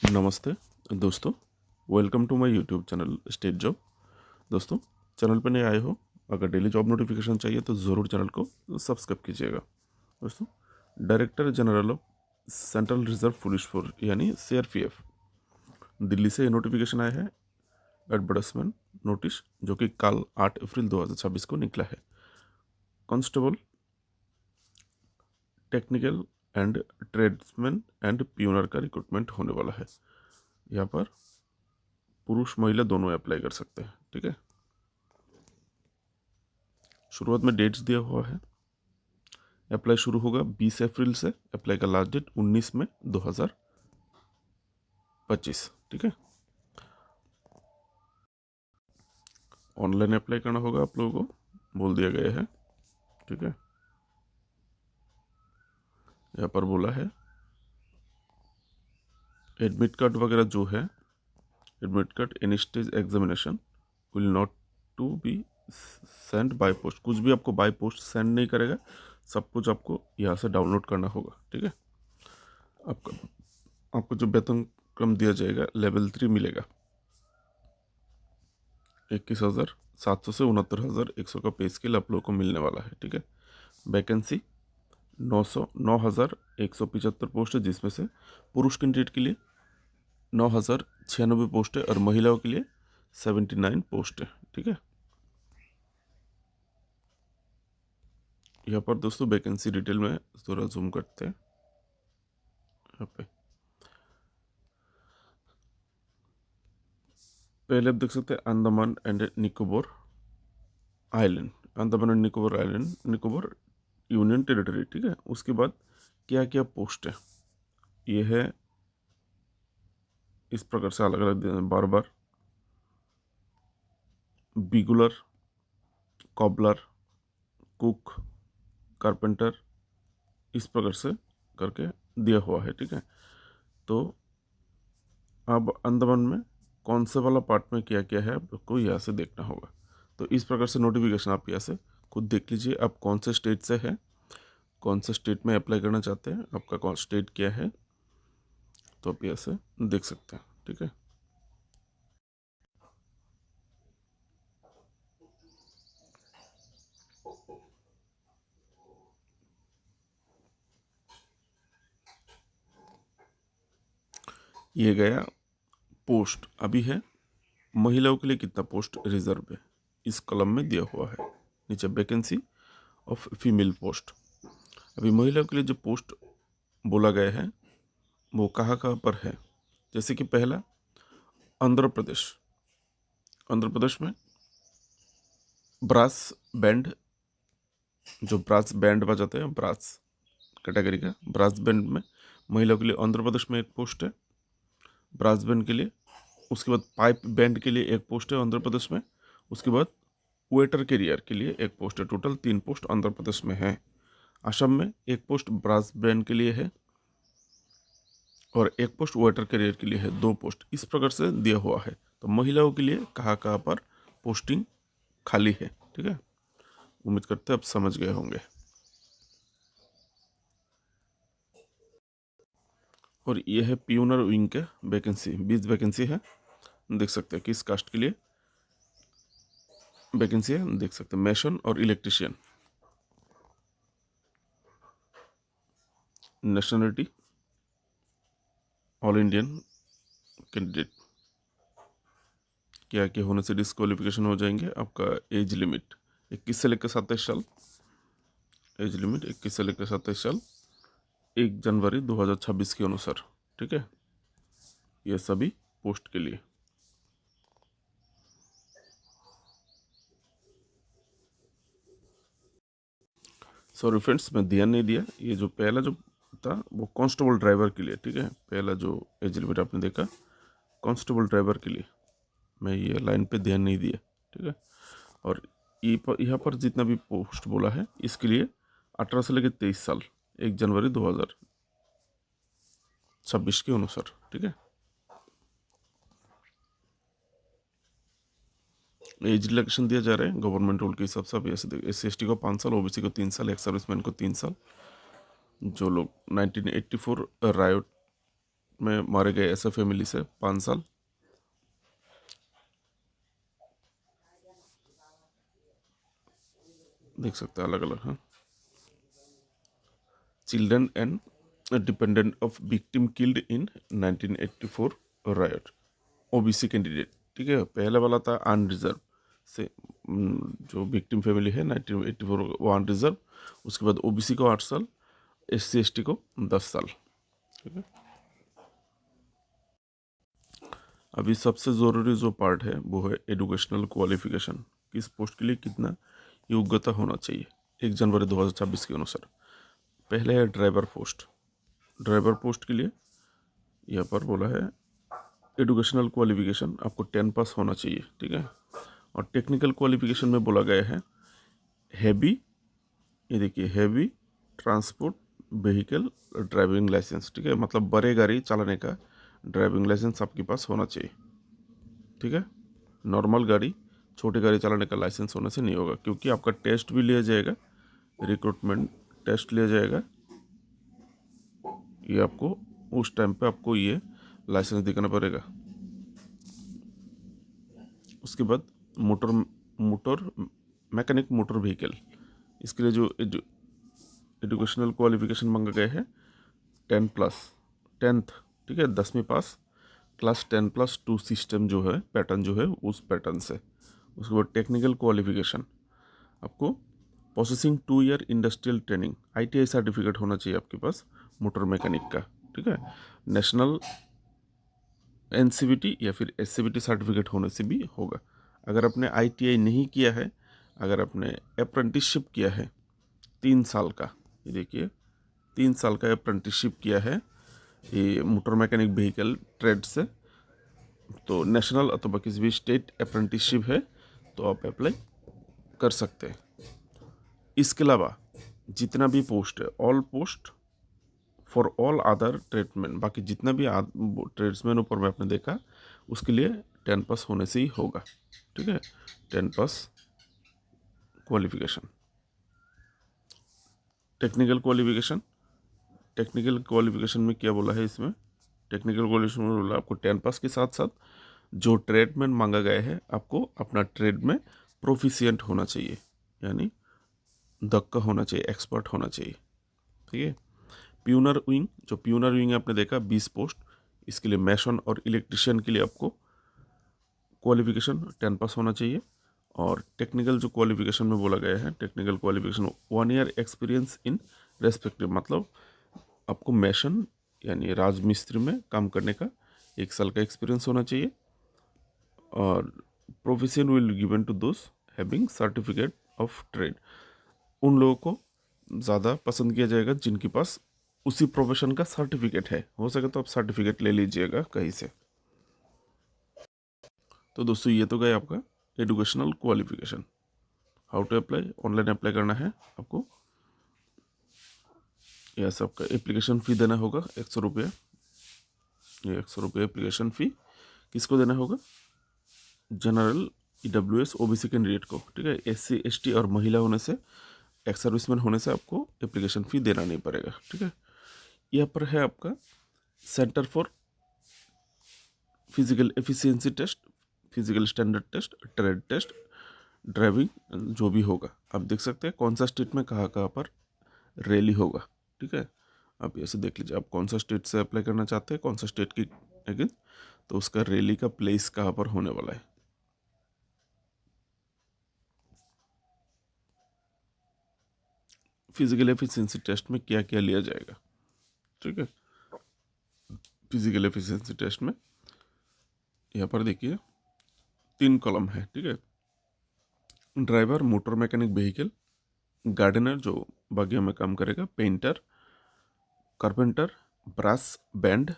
नमस्ते दोस्तों, welcome to my YouTube channel state job. दोस्तों, चैनल पर नए आए हो, अगर डेली जॉब नोटिफिकेशन चाहिए तो ज़रूर चैनल को सब्सक्राइब कीजिएगा। दोस्तों, director general of central reserve police force यानी CRPF दिल्ली से नोटिफिकेशन आया है, एडवर्टाइजमेंट नोटिस, जो कि कल 8 अप्रैल 2026 को निकला है। Constable, technical and tradesman and pioneer का रिक्रूटमेंट होने वाला है। यहाँ पर पुरुष महिला दोनों अप्लाई कर सकते हैं। ठीक है, शुरुआत में डेट्स दिया हुआ है। अप्लाई शुरू होगा 20 अप्रैल से, अप्लाई का लास्ट डेट 19 मई 2025। ठीक है, ऑनलाइन अप्लाई करना होगा आप लोगों को, बोल दिया गया है। ठीक है, यहाँ पर बोला है एडमिट कार्ड वगैरह जो है, admit card any stage examination will not to be send by post, कुछ भी आपको बाय पोस्ट सेंड नहीं करेगा, सब कुछ आपको यहाँ से डाउनलोड करना होगा। ठीक है, आपका आपको जो वेतन क्रम दिया जाएगा लेवल 3 मिलेगा, 21,700 से 69,100 का पे स्केल आप लोगों को मिलने वाला है। ठीक है, वैकेंसी 9,175 पोस्ट है, जिसमें से पुरुष कैंडिडेट के लिए 9,096 पोस्ट है और महिलाओं के लिए 79 पोस्ट है। ठीक है, यहाँ पर दोस्तों वैकेंसी डिटेल में थोड़ा जूम करते हैं। यहाँ पे पहले आप देख सकते हैं Andaman and Nicobar island, Andaman and Nicobar union territory. ठीक है, उसके बाद क्या क्या पोस्ट है ये है इस प्रकार से अलग अलग बार बिगुलर, कॉबलर, कुक, कारपेंटर, इस प्रकार से करके दिया हुआ है। ठीक है, तो अब अंडमान में कौन से वाला पार्ट में क्या क्या है आपको यहाँ से देखना होगा। तो इस प्रकार से नोटिफिकेशन आप यहाँ से खुद देख लीजिए, आप कौन से स्टेट से है, कौन से स्टेट में अप्लाई करना चाहते हैं, आपका कौन स्टेट क्या है, तो आप यहाँ से देख सकते हैं। ठीक है, ये गया पोस्ट अभी है। महिलाओं के लिए कितना पोस्ट रिजर्व है इस कॉलम में दिया हुआ है, नीचे वैकेंसी ऑफ फीमेल पोस्ट। अभी महिलाओं के लिए जो पोस्ट बोला गया है वो कहाँ कहाँ पर है, जैसे कि पहला आंध्र प्रदेश। आंध्र प्रदेश में ब्रास बैंड, जो ब्रास बैंड बजाते हैं, ब्रास कैटेगरी का ब्रास बैंड में महिलाओं के लिए आंध्र प्रदेश में एक पोस्ट है ब्रास बैंड के लिए। उसके बाद पाइप बैंड के लिए एक पोस्ट है आंध्र प्रदेश में। उसके बाद वेटर कैरियर के लिए एक पोस्ट है। टोटल 3 पोस्ट आंध्र प्रदेश में है। असम में एक पोस्ट ब्रास बैंड के लिए है और एक पोस्ट वेटर कैरियर के लिए है, 2 पोस्ट इस प्रकार से दिया हुआ है। तो महिलाओं के लिए कहाँ कहाँ पर पोस्टिंग खाली है। ठीक है, उम्मीद करते हैं आप समझ गए होंगे। और ये है प्यूनर विंग के वैकेंसी, 20 वैकेंसी है, देख सकते हैं किस कास्ट के लिए वैकेंसी है, देख सकते हैं मैशन और electrician. Nationality all Indian candidate, क्या क्या होने से डिस्क्वालिफिकेशन हो जाएंगे। आपका एज लिमिट 21 से लेकर 27 साल, एज लिमिट 21 से लेकर 27 साल, 1 जनवरी 2026 के अनुसार। ठीक है, ये सभी पोस्ट के लिए। सॉरी फ्रेंड्स, मैं ध्यान नहीं दिया, ये जो पहला जो था वो कांस्टेबल ड्राइवर के लिए। ठीक है, पहला जो एज लिमिट आपने देखा कांस्टेबल ड्राइवर के लिए, मैं ये लाइन पे ध्यान नहीं दिया। ठीक है, और यहाँ पर जितना भी पोस्ट बोला है इसके लिए 18 से लेकर 23 साल, 1 जनवरी 2026 के अनुसार। ठीक है, एज रिलैक्सेशन दिया जा रहा है गवर्नमेंट रूल के हिसाब से। अब ऐसे SC/ST को 5 साल, OBC को 3 साल, एक्स सर्विसमैन को 3 साल। जो लोग 1984 रायोट में मारे गए ऐसे फैमिली से 5 साल। देख सकते हैं अलग अलग। हाँ, children and dependent of victim killed in 1984 riot, OBC candidate. ठीक है, पहले वाला था अनरिजर्व से, जो विक्टिम फैमिली है 1984 वो अनरिजर्व, उसके बाद ओबीसी को 8 साल, एससी एसटी को 10 साल। ठीक है, अभी सबसे ज़रूरी जो पार्ट है वो है एजुकेशनल क्वालिफिकेशन। किस पोस्ट के लिए कितना योग्यता होना चाहिए 1 जनवरी 2026 के अनुसार। पहले है ड्राइवर पोस्ट। ड्राइवर पोस्ट के लिए यहाँ पर बोला है एजुकेशनल क्वालिफिकेशन आपको 10 पास होना चाहिए। ठीक है, और टेक्निकल क्वालिफिकेशन में बोला गया है हैवी, ये देखिए heavy transport vehicle driving licence. ठीक है, मतलब बड़े गाड़ी चलाने का ड्राइविंग लाइसेंस आपके पास होना चाहिए। ठीक है, नॉर्मल गाड़ी छोटी गाड़ी चलाने का लाइसेंस होने से नहीं होगा, क्योंकि आपका टेस्ट भी लिया जाएगा, रिक्रूटमेंट टेस्ट लिया जाएगा। ये आपको उस टाइम पे आपको ये लाइसेंस दिखाना पड़ेगा। उसके बाद मोटर मैकेनिक मोटर व्हीकल, इसके लिए जो एजुकेशनल क्वालिफिकेशन मांगा गया है 10th। ठीक है, 10वीं पास, क्लास 10+2 सिस्टम जो है पैटर्न जो है उस पैटर्न से। उसके बाद टेक्निकल क्वालिफिकेशन आपको processing 2 year industrial training, ITI certificate होना चाहिए आपके पास मोटर मैकेनिक का। ठीक है, नेशनल NCVT या फिर SCVT सर्टिफिकेट होने से भी होगा। अगर आपने ITI नहीं किया है, अगर आपने अप्रेंटिसशिप किया है 3 साल का, ये देखिए 3 साल का अप्रेंटिसशिप किया है ये मोटर मैकेनिक व्हीकल ट्रेड से, तो नेशनल अथवा किसी भी स्टेट अप्रेंटिसशिप है तो आप अप्लाई कर सकते हैं। इसके अलावा जितना भी पोस्ट है, all post for all other tradesman, बाकी जितना भी ट्रेड्समैन ऊपर में आपने देखा उसके लिए 10 पास होने से ही होगा। ठीक है, 10 pass qualification. Technical qualification, technical qualification में क्या बोला है इसमें, टेक्निकल क्वालिफिकेशन में बोला आपको 10 पास के साथ साथ जो ट्रेडमैन मांगा गया है आपको अपना ट्रेड में प्रोफिशिएंट होना चाहिए, यानी दक्का होना चाहिए, एक्सपर्ट होना चाहिए। ठीक है, प्यूनर विंग, जो प्यूनर विंग आपने देखा 20 पोस्ट, इसके लिए मैसन और इलेक्ट्रिशियन के लिए आपको क्वालिफिकेशन 10 पास होना चाहिए। और टेक्निकल जो क्वालिफिकेशन में बोला गया है, technical qualification 1 year experience in respective, मतलब आपको मैसन यानी राजमिस्त्री में काम करने का 1 साल का एक्सपीरियंस होना चाहिए। और profession will given to those having certificate of trade, उन लोगों को ज़्यादा पसंद किया जाएगा जिनके पास उसी प्रोफेशन का सर्टिफिकेट है। हो सके तो आप सर्टिफिकेट ले लीजिएगा कहीं से। तो दोस्तों ये तो गया आपका educational qualification. How to apply, online apply करना है आपको। यह सबका एप्लीकेशन फ़ी देना होगा 100 रुपये। ये 100 रुपये एप्लीकेशन फ़ी किसको देना होगा, जनरल EWS OBC कैंडिडेट को। ठीक है, SC ST और महिला होने से, एक्स सर्विसमैन होने से आपको एप्लीकेशन फ़ी देना नहीं पड़ेगा। ठीक है, यहाँ पर है आपका centre for physical efficiency test, physical standard test, trade test, driving जो भी होगा आप देख सकते हैं कौन सा स्टेट में कहाँ कहाँ पर रैली होगा। ठीक है, आप ऐसे देख लीजिए आप कौन सा स्टेट से अप्लाई करना चाहते हैं, कौन सा स्टेट की अगेंस्ट, तो उसका रैली का प्लेस कहाँ पर होने वाला है। फिजिकल एफिशिएंसी टेस्ट में क्या क्या लिया जाएगा। ठीक है, फिजिकल एफिशिएंसी टेस्ट में यहाँ पर देखिए 3 कॉलम है। ठीक है, driver motor mechanic vehicle, gardener जो बागियों में काम करेगा, painter, carpenter, brass band,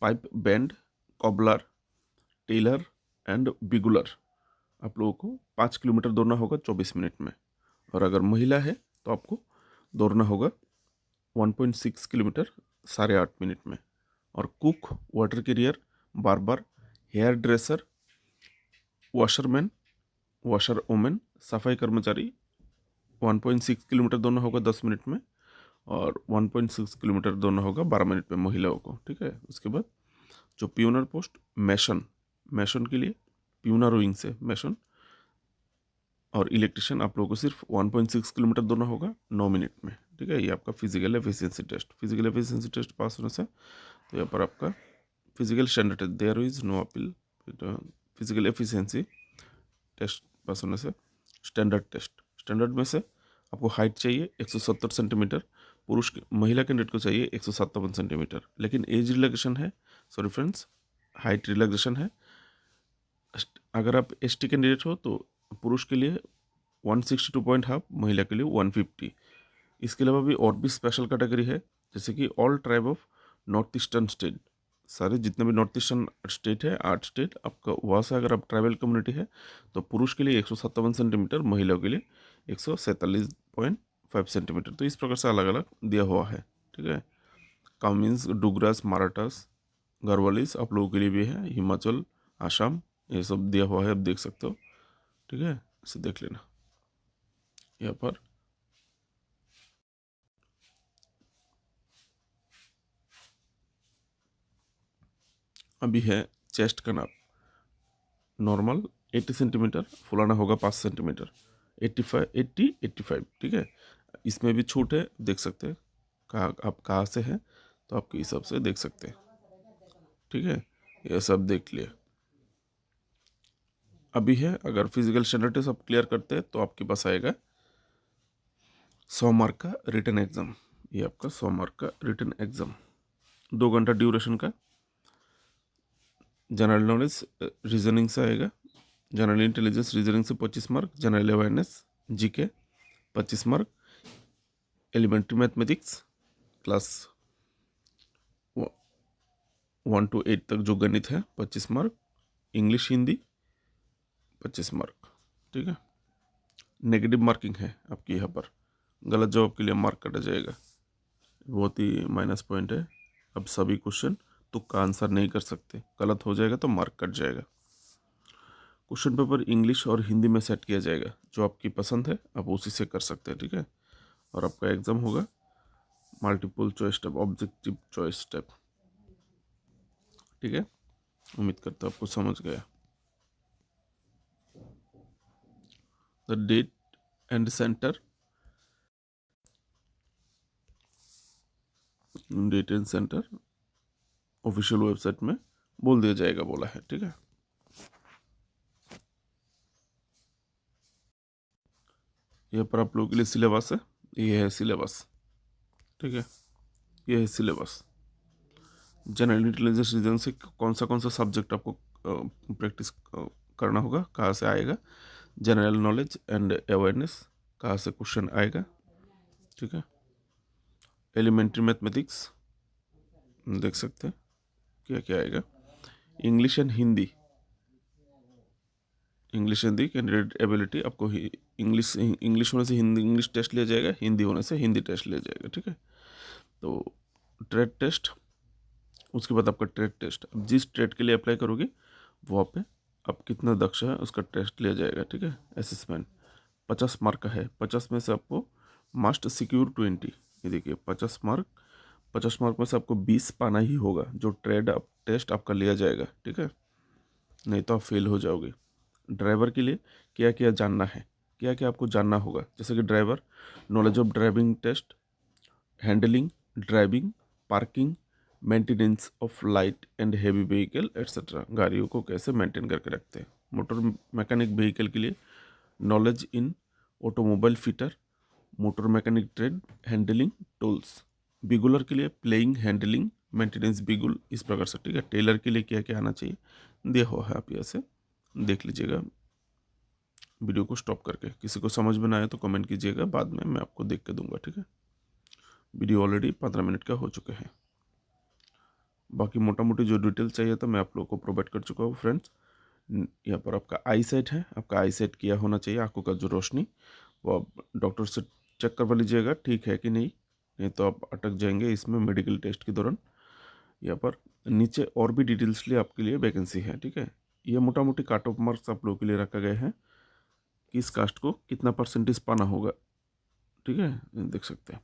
pipe band, cobbler, tailor and bugler. आप लोगों को 5 किलोमीटर दौड़ना होगा 24 मिनट में। और अगर महिला है तो आपको दौड़ना होगा 1.6 किलोमीटर 8.5 मिनट में। और cook, water carrier, barber, hair dresser, washerman, washer women, सफाई कर्मचारी 1.6 किलोमीटर दौड़ना होगा 10 मिनट में। और 1.6 किलोमीटर दौड़ना होगा 12 मिनट में महिलाओं को, ठीक है। उसके बाद जो प्यूनर पोस्ट मैशन, मैशन के लिए प्यूनर रोइंग से मैशन और इलेक्ट्रिशियन आप लोगों को सिर्फ 1.6 किलोमीटर दौड़ना होगा 9 मिनट में, ठीक है। ये आपका physical efficiency test, physical efficiency test pass होने से तो यहाँ पर आपका physical standard test, there is no appeal, physical efficiency test pass होने से स्टैंडर्ड टेस्ट, स्टैंडर्ड में से आपको हाइट चाहिए 170 सेंटीमीटर, पुरुष महिला कैंडिडेट को चाहिए 157 सेंटीमीटर, लेकिन एज रिलैक्सेशन है, सॉरी फ्रेंड्स, हाइट रिलैक्सेशन है। अगर आप एसटी कैंडिडेट हो तो पुरुष के लिए 162.5, महिला के लिए 150। इसके अलावा भी और भी स्पेशल कैटेगरी है, जैसे कि all tribe of north eastern state, सारे जितने भी नॉर्थ ईस्टर्न स्टेट है 8 स्टेट आपका, वहाँ से अगर आप ट्राइबल कम्युनिटी है तो पुरुष के लिए 157 सेंटीमीटर, महिलाओं के लिए 147.5 सेंटीमीटर। तो इस प्रकार से अलग अलग दिया हुआ है, ठीक है। कामिन्स, डुग्रास, मराठास, गढ़वालीस आप लोगों के लिए भी है, हिमाचल, आसाम, ये सब दिया हुआ है, आप देख सकते हो, ठीक है। इसे देख लेना यहाँ पर। अभी है चेस्ट का नाप, नॉर्मल 80 सेंटीमीटर, फुलाना होगा 5 सेंटीमीटर, 85, ठीक है। इसमें भी छूट है, देख सकते हैं कहाँ आप कहाँ से हैं, तो आपके हिसाब से देख सकते हैं, ठीक है। ये सब देख लिए। अभी है, अगर फिजिकल स्टैंडर्ड सब क्लियर करते हैं तो आपके पास आएगा 100 मार्क का रिटन एग्ज़ाम। ये आपका 100 मार्क का रिटन एग्ज़ाम, 2 घंटा ड्यूरेशन का। जनरल नॉलेज रीजनिंग से आएगा, जनरल इंटेलिजेंस रीजनिंग से 25 mark, general awareness GK 25 mark, elementary mathematics class 1 to 8 तक जो गणित है 25 मार्क, इंग्लिश हिंदी 25 मार्क, ठीक है। नेगेटिव मार्किंग है आपकी यहाँ पर, गलत जवाब के लिए मार्क काटा जाएगा, बहुत ही माइनस पॉइंट है। अब सभी क्वेश्चन तुक्का आंसर नहीं कर सकते, गलत हो जाएगा तो मार्क कट जाएगा। क्वेश्चन पेपर इंग्लिश और हिंदी में सेट किया जाएगा, जो आपकी पसंद है आप उसी से कर सकते हैं, ठीक है। और आपका एग्ज़ाम होगा multiple choice type, objective choice type, ठीक है। उम्मीद करता हूँ आपको समझ गया। The date and centre, date and centre official website में बोल दिया जाएगा, बोला है, ठीक है। यहाँ पर आप लोगों के लिए सिलेबस है, ये है सिलेबस, ठीक है। ये है सिलेबस। जनरल इंटेलिजेंस रीजन से कौन सा सब्जेक्ट आपको प्रैक्टिस करना होगा, कहाँ से आएगा, जनरल नॉलेज एंड अवेयरनेस कहाँ से क्वेश्चन आएगा, ठीक है। एलिमेंट्री मैथमेटिक्स देख सकते हैं क्या क्या आएगा, English and Hindi, English Hindi candidate ability, आपको इंग्लिश होने से हिंदी इंग्लिश टेस्ट लिया जाएगा, हिंदी होने से हिंदी टेस्ट लिया जाएगा, ठीक है। तो ट्रेड टेस्ट, उसके बाद आपका ट्रेड टेस्ट, अब जिस ट्रेड के लिए अप्लाई करोगे वहाँ पे आप कितना दक्ष है उसका टेस्ट लिया जाएगा, ठीक है। असेसमेंट 50 मार्क का है, 50 में से आपको मस्ट सिक्योर 20, ये देखिए 50 मार्क में से आपको 20 पाना ही होगा, जो ट्रेड टेस्ट आपका लिया जाएगा, ठीक है, नहीं तो आप फेल हो जाओगे। ड्राइवर के लिए क्या क्या जानना है, क्या क्या आपको जानना होगा, जैसे कि driver knowledge of driving test, handling, driving, parking, maintenance of light and heavy vehicle etcetera, गाड़ियों को कैसे मेंटेन करके रखते हैं। मोटर मैकेनिक व्हीकल के लिए knowledge in automobile fitter, motor mechanic trade, handling tools. Bugler के लिए प्लेइंग, हैंडलिंग, मेंटेनेंस बिगुल, इस प्रकार से, ठीक है। टेलर के लिए क्या क्या आना चाहिए दिया हुआ है, आप यहाँ से देख लीजिएगा वीडियो को स्टॉप करके। किसी को समझ में ना आए तो कमेंट कीजिएगा, बाद में मैं आपको देख के दूंगा, ठीक है। वीडियो ऑलरेडी 15 मिनट का हो चुके हैं। बाकी मोटा मोटी जो डिटेल चाहिए था मैं आप लोगों को प्रोवाइड कर चुका हूँ फ्रेंड्स। यहाँ पर आपका आई सेट है, आपका आई सेट किया होना चाहिए, आंखों का जो रोशनी वो आप डॉक्टर से चेक करवा लीजिएगा ठीक है कि नहीं तो आप अटक जाएंगे इसमें मेडिकल टेस्ट के दौरान। यहाँ पर नीचे और भी डिटेल्स लिए आपके लिए वैकेंसी है, ठीक है। ये मोटा मोटी काट ऑफ मार्क्स आप लोगों के लिए रखा गया है, किस कास्ट को कितना परसेंटेज पाना होगा, ठीक है, देख सकते हैं।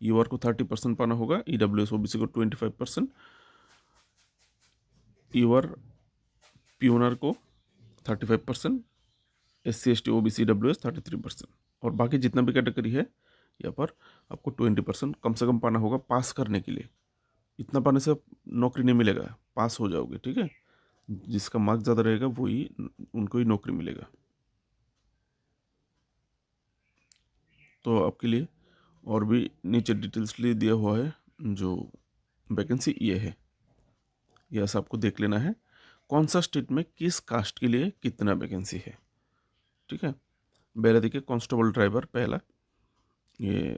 यूआर को 30% पाना होगा, ईडब्ल्यूएस ओबीसी को 25%, यूआर पीओनर को 35%, SC ST OBC EWS 33%, और बाकी जितना भी कैटेगरी है यहाँ पर आपको 20% कम से कम पाना होगा पास करने के लिए। इतना पाने से नौकरी नहीं मिलेगा, पास हो जाओगे, ठीक है। जिसका मार्क्स ज़्यादा रहेगा वही उनको ही नौकरी मिलेगा। तो आपके लिए और भी नीचे डिटेल्स लिए दिया हुआ है, जो वैकेंसी ये है, यह सब आपको देख लेना है कौन सा स्टेट में किस कास्ट के लिए कितना वैकेंसी है, ठीक है। पहले देखिए कांस्टेबल ड्राइवर, पहला ये